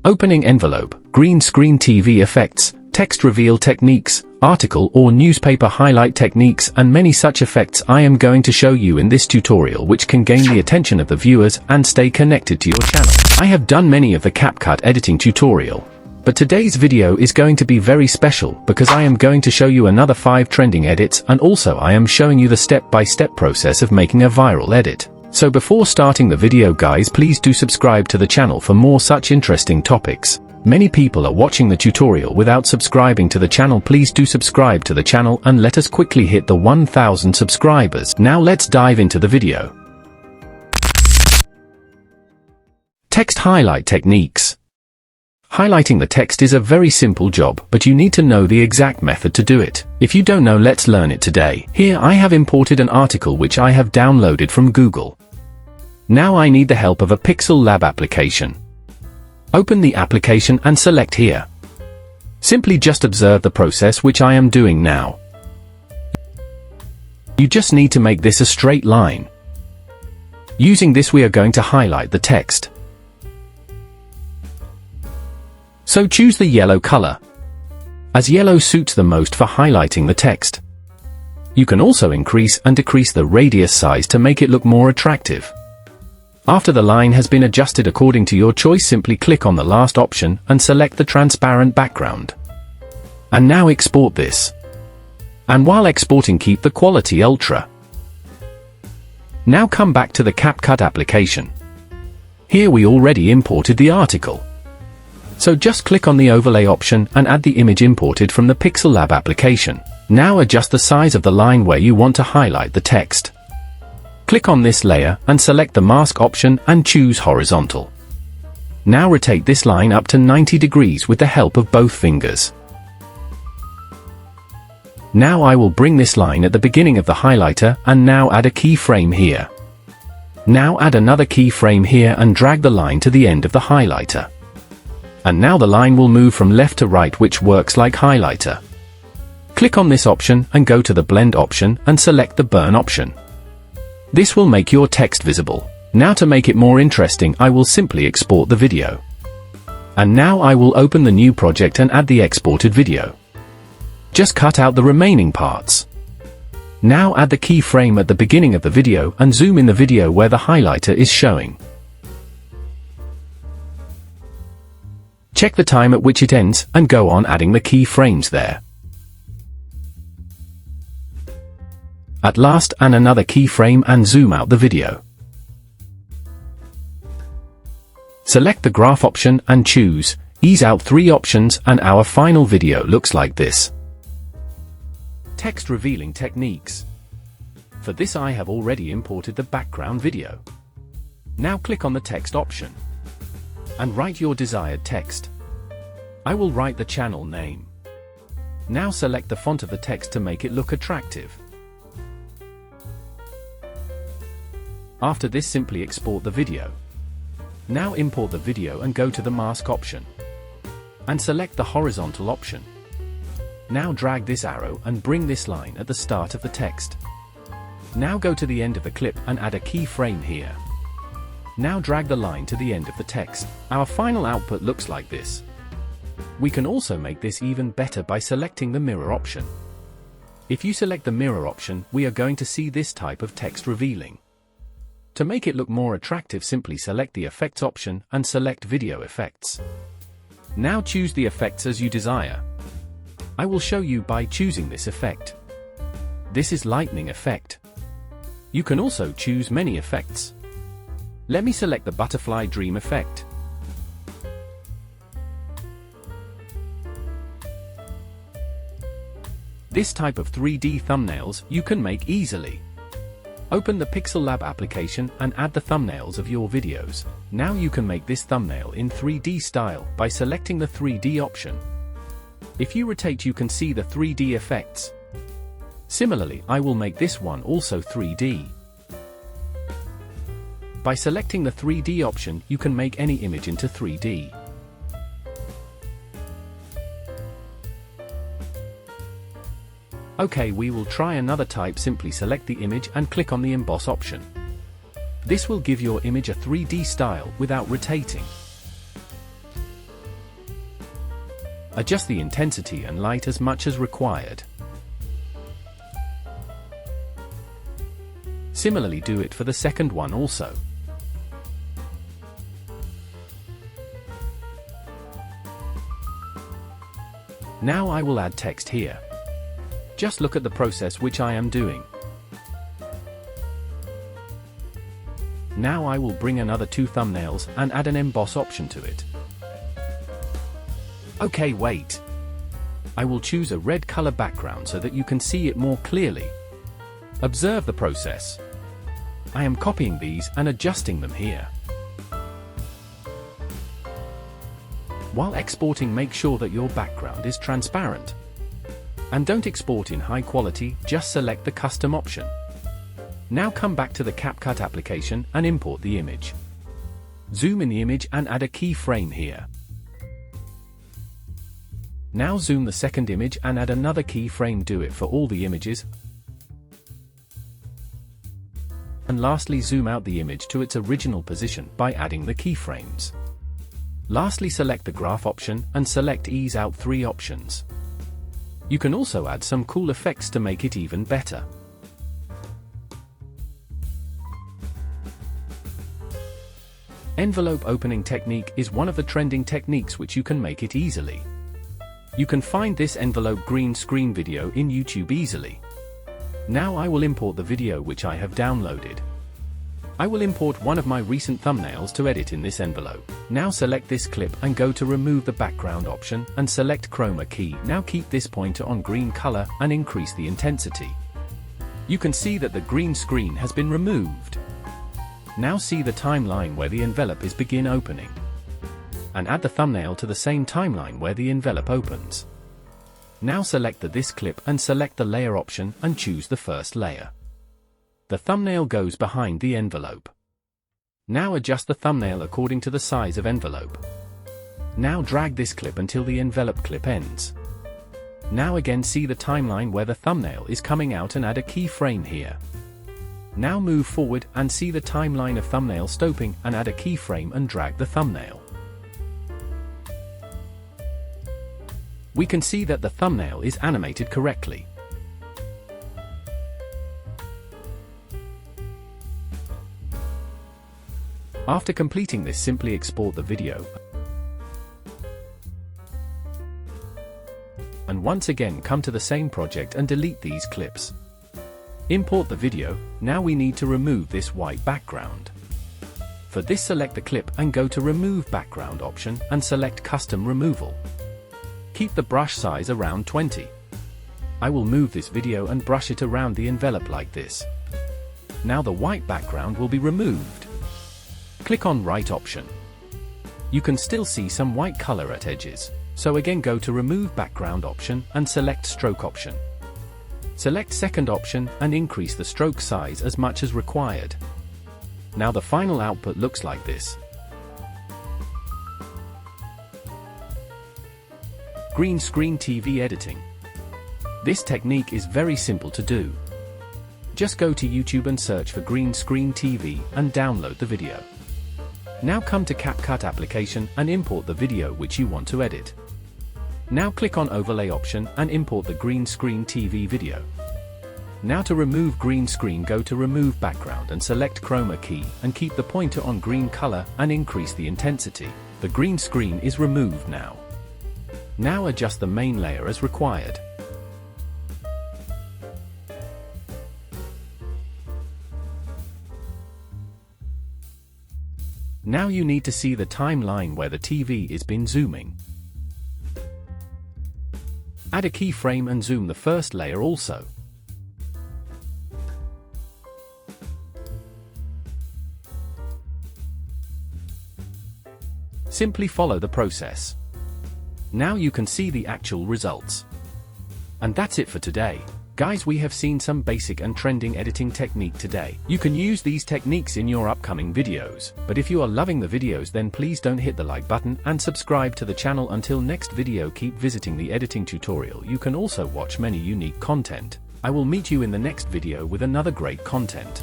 opening envelope, green screen TV effects, text reveal techniques, article or newspaper highlight techniques, and many such effects I am going to show you in this tutorial, which can gain the attention of the viewers and stay connected to your channel. I have done many of the Capcut editing tutorial, but today's video is going to be very special because I am going to show you another 5 trending edits, and also I am showing you the step-by-step process of making a viral edit. So before starting the video guys, please do subscribe to the channel for more such interesting topics. Many people are watching the tutorial without subscribing to the channel. Please do subscribe to the channel and let us quickly hit the 1000 subscribers. Now let's dive into the video. Text highlight techniques. Highlighting the text is a very simple job, but you need to know the exact method to do it. If you don't know, let's learn it today. Here I have imported an article which I have downloaded from Google. Now I need the help of a Pixel Lab application. Open the application and select here. Simply just observe the process which I am doing now. You just need to make this a straight line. Using this we are going to highlight the text. So choose the yellow color, as yellow suits the most for highlighting the text. You can also increase and decrease the radius size to make it look more attractive. After the line has been adjusted according to your choice, simply click on the last option and select the transparent background. And now export this. And while exporting, keep the quality ultra. Now come back to the Capcut application. Here we already imported the article. So just click on the overlay option and add the image imported from the Pixel Lab application. Now adjust the size of the line where you want to highlight the text. Click on this layer and select the mask option and choose horizontal. Now rotate this line up to 90 degrees with the help of both fingers. Now I will bring this line at the beginning of the highlighter and now add a keyframe here. Now add another keyframe here and drag the line to the end of the highlighter. And now the line will move from left to right, which works like highlighter. Click on this option and go to the blend option and select the burn option. This will make your text visible. Now to make it more interesting, I will simply export the video. And now I will open the new project and add the exported video. Just cut out the remaining parts. Now add the keyframe at the beginning of the video and zoom in the video where the highlighter is showing. Check the time at which it ends and go on adding the keyframes there. At last, and another keyframe and zoom out the video. Select the graph option and choose ease out 3 options, and our final video looks like this. Text revealing techniques. For this I have already imported the background video. Now click on the text option and write your desired text. I will write the channel name. Now select the font of the text to make it look attractive. After this, simply export the video. Now import the video and go to the mask option. And select the horizontal option. Now drag this arrow and bring this line at the start of the text. Now go to the end of the clip and add a keyframe here. Now drag the line to the end of the text. Our final output looks like this. We can also make this even better by selecting the mirror option. If you select the mirror option, we are going to see this type of text revealing. To make it look more attractive, simply select the effects option and select video effects. Now choose the effects as you desire. I will show you by choosing this effect. This is lightning effect. You can also choose many effects. Let me select the butterfly dream effect. This type of 3D thumbnails you can make easily. Open the Pixel Lab application and add the thumbnails of your videos. Now you can make this thumbnail in 3D style by selecting the 3D option. If you rotate, you can see the 3D effects. Similarly, I will make this one also 3D. By selecting the 3D option, you can make any image into 3D. Okay, we will try another type. Simply select the image and click on the emboss option. This will give your image a 3D style without rotating. Adjust the intensity and light as much as required. Similarly, do it for the second one also. Now I will add text here. Just look at the process which I am doing. Now I will bring another 2 thumbnails and add an emboss option to it. Okay, wait. I will choose a red color background so that you can see it more clearly. Observe the process. I am copying these and adjusting them here. While exporting, make sure that your background is transparent. And don't export in high quality, just select the custom option. Now come back to the Capcut application and import the image. Zoom in the image and add a keyframe here. Now zoom the second image and add another keyframe. Do it for all the images. And lastly, zoom out the image to its original position by adding the keyframes. Lastly, select the graph option and select ease out 3 options. You can also add some cool effects to make it even better. Envelope opening technique is one of the trending techniques which you can make it easily. You can find this envelope green screen video in YouTube easily. Now I will import the video which I have downloaded. I will import one of my recent thumbnails to edit in this envelope. Now select this clip and go to remove the background option and select chroma key. Now keep this pointer on green color and increase the intensity. You can see that the green screen has been removed. Now see the timeline where the envelope is begin opening. And add the thumbnail to the same timeline where the envelope opens. Now select this clip and select the layer option and choose the first layer. The thumbnail goes behind the envelope. Now adjust the thumbnail according to the size of envelope. Now drag this clip until the envelope clip ends. Now again see the timeline where the thumbnail is coming out and add a keyframe here. Now move forward and see the timeline of thumbnail stopping and add a keyframe and drag the thumbnail. We can see that the thumbnail is animated correctly. After completing this, simply export the video. And once again come to the same project and delete these clips. Import the video. Now we need to remove this white background. For this, select the clip and go to remove background option and select custom removal. Keep the brush size around 20. I will move this video and brush it around the envelope like this. Now the white background will be removed. Click on right option. You can still see some white color at edges, so again go to remove background option and select stroke option. Select second option and increase the stroke size as much as required. Now the final output looks like this. Green screen TV editing. This technique is very simple to do. Just go to YouTube and search for green screen TV and download the video. Now come to Capcut application and import the video which you want to edit. Now click on overlay option and import the green screen TV video. Now to remove green screen, go to remove background and select chroma key and keep the pointer on green color and increase the intensity. The green screen is removed now. Now adjust the main layer as required. Now you need to see the timeline where the TV is been zooming. Add a keyframe and zoom the first layer also. Simply follow the process. Now you can see the actual results. And that's it for today. Guys, we have seen some basic and trending editing technique today. You can use these techniques in your upcoming videos, but if you are loving the videos, then please don't hit the like button and subscribe to the channel. Until next video, keep visiting the editing tutorial. You can also watch many unique content. I will meet you in the next video with another great content.